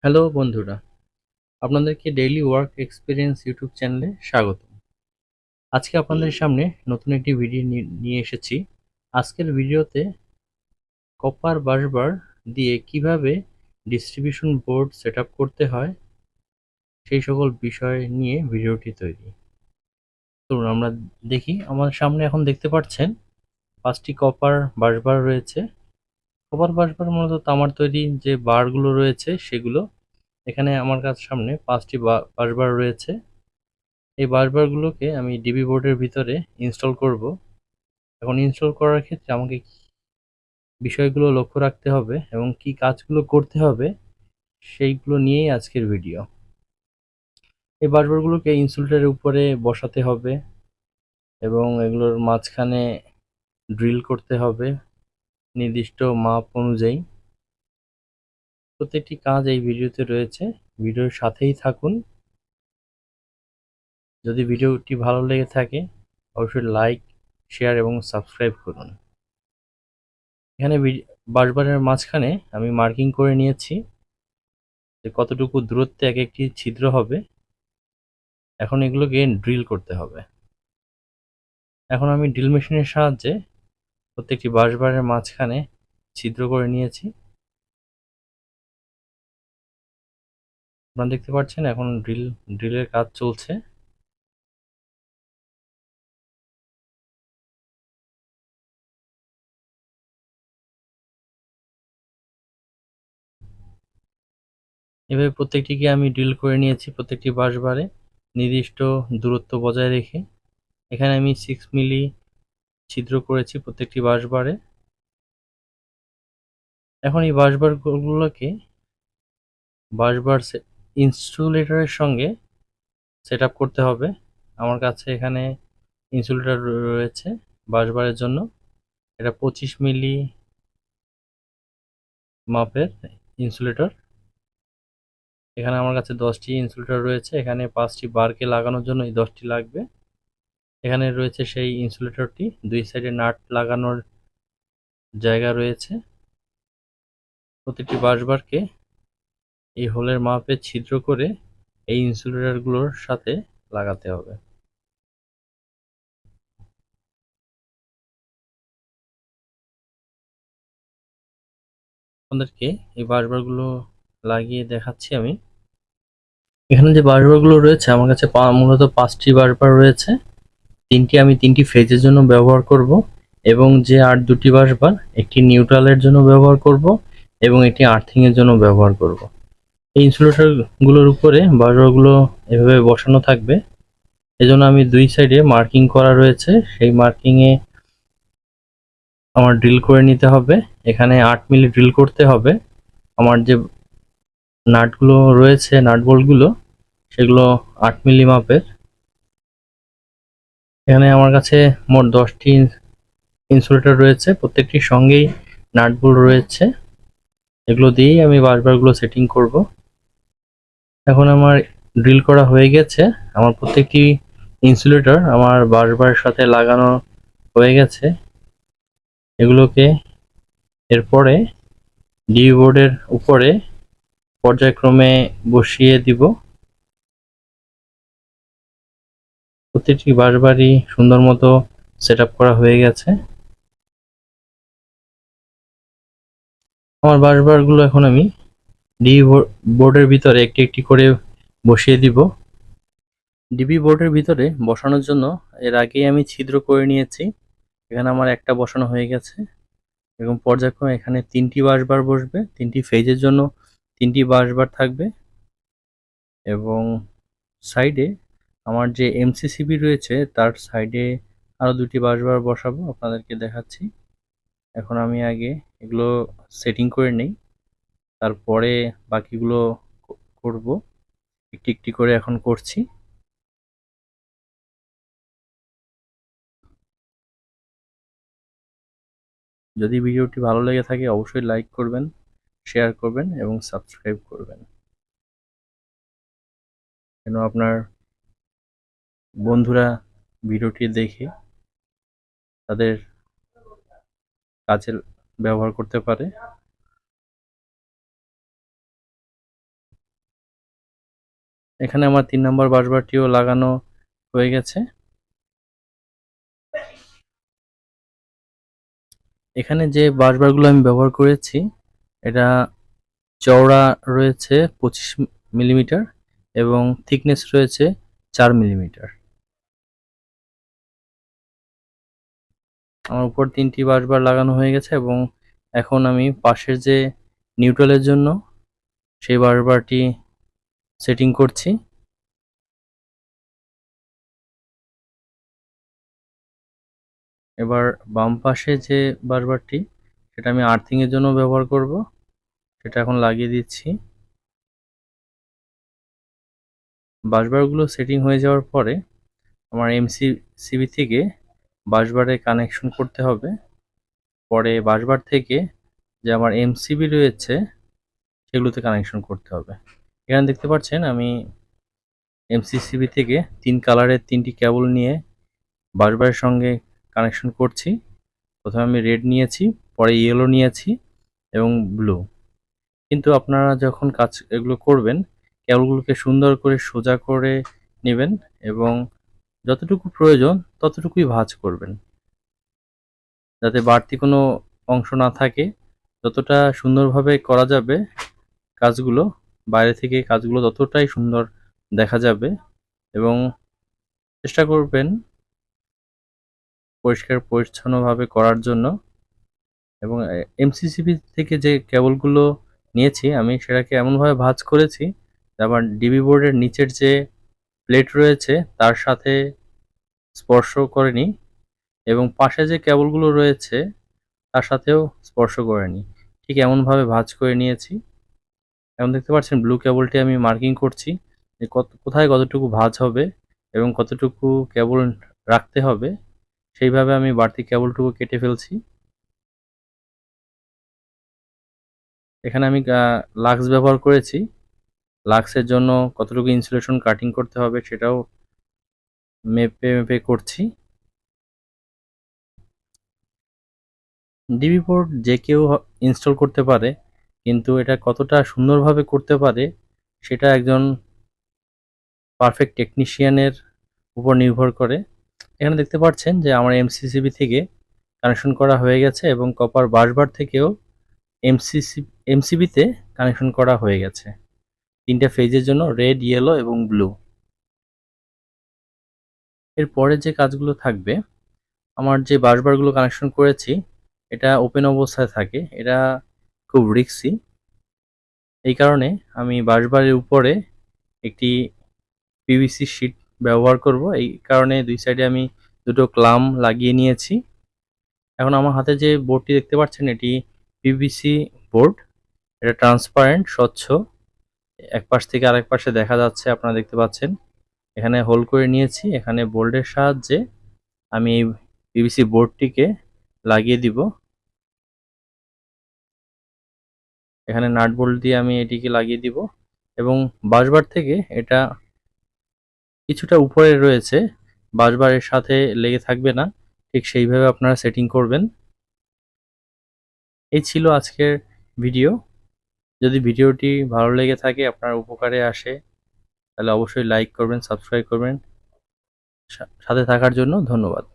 Hello বন্ধুরা, আপনাদেরকে daily work experience YouTube চ্যানেলে স্বাগত। আজকে আপনাদের সামনে নতুন একটি ভিডিও নিয়ে এসেছি। আজকের ভিডিওতে কপার বাসবার দিয়ে কিভাবে ডিস্ট্রিবিউশন বোর্ড সেটআপ করতে হয় সেই সকল বিষয় নিয়ে ভিডিওটি তৈরি। চলুন আমরা দেখি। আমার সামনে এখন দেখতে পাচ্ছেন 5টি কপার বাসবার রয়েছে। কপার বাসবার মূলত তামার তৈরি যে বারগুলো রয়েছে সেগুলো। এখানে আমার সামনে 5টি বাসবার রয়েছে। এই বারবারগুলোকে আমি ডিবি বোর্ডের ভিতরে ইনস্টল করব। এখন ইনস্টল করার ক্ষেত্রে আমাকে বিষয়গুলো লক্ষ্য রাখতে হবে এবং কি কাজগুলো করতে হবে সেইগুলো নিয়েই আজকের ভিডিও। এই বারবারগুলোকে ইনসুলেটরের উপরে বসাতে হবে এবং এগুলোর মাঝখানে ড্রিল করতে হবে নির্দিষ্ট মাপ অনুযায়ী। প্রত্যেকটি কাজ এই ভিডিওতে রয়েছে, ভিডিওর সাথেই থাকুন। যদি ভিডিওটি ভালো লেগে থাকে অবশ্যই লাইক, শেয়ার এবং সাবস্ক্রাইব করুন। এখানে বাসবারের মাঝখানে আমি মার্কিং করে নিয়েছি যে কতটুকু দূরত্বে এক একটি ছিদ্র হবে। এখন এগুলোকে ড্রিল করতে হবে। এখন আমি ড্রিল মেশিনের সাহায্যে প্রত্যেকটি বাসবারের মাঝখানে ছিদ্র করে নিয়েছি। আপনারা দেখতে পাচ্ছেন এখন ড্রিলের কাজ চলছে। এভাবে প্রত্যেকটিকে আমি ড্রিল করে নিয়েছি প্রত্যেকটি বাসবারে নির্দিষ্ট দূরত্ব বজায় রেখে। এখানে আমি 6 মিলি ছিদ্র করেছি প্রত্যেকটি বাসবারে। এখন এই বাসবারগুলোকে বাসবার ইনসুলেটরের সঙ্গে সেট আপ করতে হবে। আমার কাছে এখানে ইনসুলেটর রয়েছে বাসবারের জন্য। এটা 25 মিলি মাপের ইনসুলেটর। এখানে আমার কাছে 10টি ইনসুলেটর রয়েছে। এখানে 5টি বারকে লাগানোর জন্য এই 10টি লাগবে। এখানে রয়েছে সেই ইনসুলেটরটি, দুই সাইডে নাট লাগানোর জায়গা রয়েছে। প্রতিটি বাসবারকে এই হোলের মাপে ছিদ্র করে এই ইনসুলেটরগুলোর সাথে লাগাতে হবে। আপনাদেরকে এই বাসবারগুলো লাগিয়ে দেখাচ্ছি আমি। এখানে যে বাসবারগুলো রয়েছে আমার কাছে মূলত 5টি বাসবার রয়েছে। আমি 3টি ফেজের জন্য ব্যবহার করব এবং যে আর 2টি বাসবার একটি নিউট্রালের জন্য ব্যবহার করব এবং একটি আর্থিং এর জন্য ব্যবহার করব। এই ইনসুলেটর গুলোর উপরে বাসবারগুলো এভাবে বসানো থাকবে। এজন্য আমি দুই সাইডে মার্কিং করা রয়েছে, সেই মার্কিং এ আমার ড্রিল করে নিতে হবে। এখানে 8 মিলি ড্রিল করতে হবে। আমার যে নাটগুলো রয়েছে, নাট বোল্টগুলো, সেগুলো 8 মিলি মাপের। এখানে আমার কাছে মোট 10টি ইনসুলেটর রয়েছে, প্রত্যেকটির সঙ্গেই নাট বোল্ট রয়েছে। এগুলো দিয়েই আমি বাসবারগুলো সেটিং করব। এখন আমার ড্রিল করা হয়ে গেছে। আমার প্রত্যেকটি ইনসুলেটর আমার বাসবারের সাথে লাগানো হয়ে গেছে। এগুলোকে এরপরে ডিবি বোর্ডের উপরে পর্যায়ক্রমে বসিয়ে দিব। প্রত্যেকটি বাসবারই সুন্দর মতো সেট আপ করা হয়ে গেছে। আমার বাসবারগুলো এখন আমি ডিবি বোর্ডের ভিতরে একটি একটি করে বসিয়ে দিব। ডিবি বোর্ডের ভিতরে বসানোর জন্য এর আগেই আমি ছিদ্র করে নিয়েছি। এখানে আমার একটা বসানো হয়ে গেছে এবং পর্যায়ক্রমে এখানে 3টি বাসবার বসবে। 3টি ফেজের জন্য 3টি বাসবার থাকবে এবং সাইডে আমার যে এমসিসিবি রয়েছে তার সাইডে আরও 2টি বাসবার বসাবো, আপনাদেরকে দেখাচ্ছি। এখন আমি আগে এগুলো সেটিং করে নেই, তারপরে বাকিগুলো করব। একটি একটি করে এখন করছি। যদি ভিডিওটি ভালো লেগে থাকে অবশ্যই লাইক করবেন, শেয়ার করবেন এবং সাবস্ক্রাইব করবেন, যেন আপনার বন্ধুরা ভিডিওটি দেখে তাদের কাজে ব্যবহার করতে পারে। এখানে আমার 3 নম্বর বাসবারটিও লাগানো হয়ে গেছে। এখানে যে বাসবারগুলো আমি ব্যবহার করেছি এটা চওড়া রয়েছে 25 মিলিমিটার এবং থিকনেস রয়েছে 4 মিলিমিটার। আমার উপর 3টি বাসবার লাগানো হয়ে গেছে এবং এখন আমি পাশের যে নিউট্রালের জন্য সেই বাসবারটি সেটিং করছি। এবার বাম পাশে যে বাসবারটি সেটা আমি আর্থিং এর জন্য ব্যবহার করব, সেটা এখন লাগিয়ে দিচ্ছি। বাসবারগুলো সেটিং হয়ে যাওয়ার পরে আমার এমসিসিবি থেকে বাসবারে কানেকশন করতে হবে। পরে বাসবার থেকে যে আমার এমসিবি রয়েছে সেগুলোতে কানেকশন করতে হবে। এখানে দেখতে পাচ্ছেন আমি এমসিসিবি থেকে 3 কালারের 3টি কেবল নিয়ে বাসবারের সঙ্গে কানেকশন করছি। প্রথমে আমি রেড নিয়েছি, পরে ইয়েলো নিয়েছি এবং ব্লু। কিন্তু আপনারা যখন কাজ এগুলো করবেন কেবলগুলোকে সুন্দর করে সোজা করে নেবেন এবং যতটুকু প্রয়োজন ততটুকুই ভাঁজ করবেন, যাতে বাড়তি কোনো অংশ না থাকে। যতটা সুন্দরভাবে করা যাবে কাজগুলো, বাইরে থেকে কাজগুলো ততটাই সুন্দর দেখা যাবে এবং চেষ্টা করবেন পরিষ্কার পরিচ্ছন্নভাবে করার জন্য। এবং এমসিসিবি থেকে যে কেবলগুলো নিয়েছি আমি সেটাকে এমনভাবে ভাঁজ করেছি যে আমার ডিবি বোর্ডের নিচের যে প্লেট রয়েছে তার সাথে স্পর্শ করেনি এবং পাশে যে কেবলগুলো রয়েছে তার সাথেও স্পর্শ করেনি। ঠিক এমনভাবে ভাঁজ করে নিয়েছি। এখন দেখতে পাচ্ছেন ব্লু কেবলটি আমি মার্কিং করছি যে কোথায় কতটুকু ভাঁজ হবে এবং কতটুকু কেবল রাখতে হবে, সেইভাবে আমি বাড়তি কেবলটুকু কেটে ফেলছি। এখানে আমি লাক্স ব্যবহার করেছি। লাক্সের জন্য কতটুকু ইনসুলেশন কাটিং করতে হবে সেটাও মেপে মেপে করছি। ডিবি পোর্ট যে কেউ ইনস্টল করতে পারে, কিন্তু এটা কতটা সুন্দরভাবে করতে পারে সেটা একজন পারফেক্ট টেকনিশিয়ানের উপর নির্ভর করে। এখানে দেখতে পাচ্ছেন যে আমার এমসিসিবি থেকে কানেকশন করা হয়ে গেছে এবং কপার বাসবার থেকেও এমসিবিতে কানেকশন করা হয়ে গেছে 3টা ফেজের জন্য, রেড, ইয়েলো এবং ব্লু। এরপরে যে কাজগুলো থাকবে, আমার যে বাসবারগুলো কানেকশন করেছি এটা ওপেন অবস্থায় থাকে, এটা খুব রিস্কি। এই কারণে আমি বাসবারের উপরে একটি পিভিসি শিট ব্যবহার করব। এই কারণে 2 সাইডে আমি দুটো ক্লাম লাগিয়ে নিয়েছি। এখন আমার হাতে যে বোর্ডটি দেখতে পাচ্ছেন এটি পিভিসি বোর্ড। এটা ট্রান্সপারেন্ট, স্বচ্ছ, এক পাশ থেকে আরেক পাশে দেখা যাচ্ছে, আপনারা দেখতে পাচ্ছেন। এখানে হোল করে নিয়েছি। এখানে বোল্টের সাহায্যে আমি এই পিভিসি বোর্ডটিকে লাগিয়ে দিব। এখানে নাট বোল্ট দিয়ে আমি এটিকে লাগিয়ে দিব এবং বাসবার থেকে এটা কিছুটা উপরে রয়েছে, বাসবারের সাথে লেগে থাকবে না, ঠিক সেইভাবে আপনারা সেটিং করবেন। এই ছিল আজকের ভিডিও। যদি ভিডিওটি ভালো লেগে থাকে, আপনার উপকারে আসে, তাহলে অবশ্যই লাইক করবেন, সাবস্ক্রাইব করবেন। সাথে থাকার জন্য ধন্যবাদ।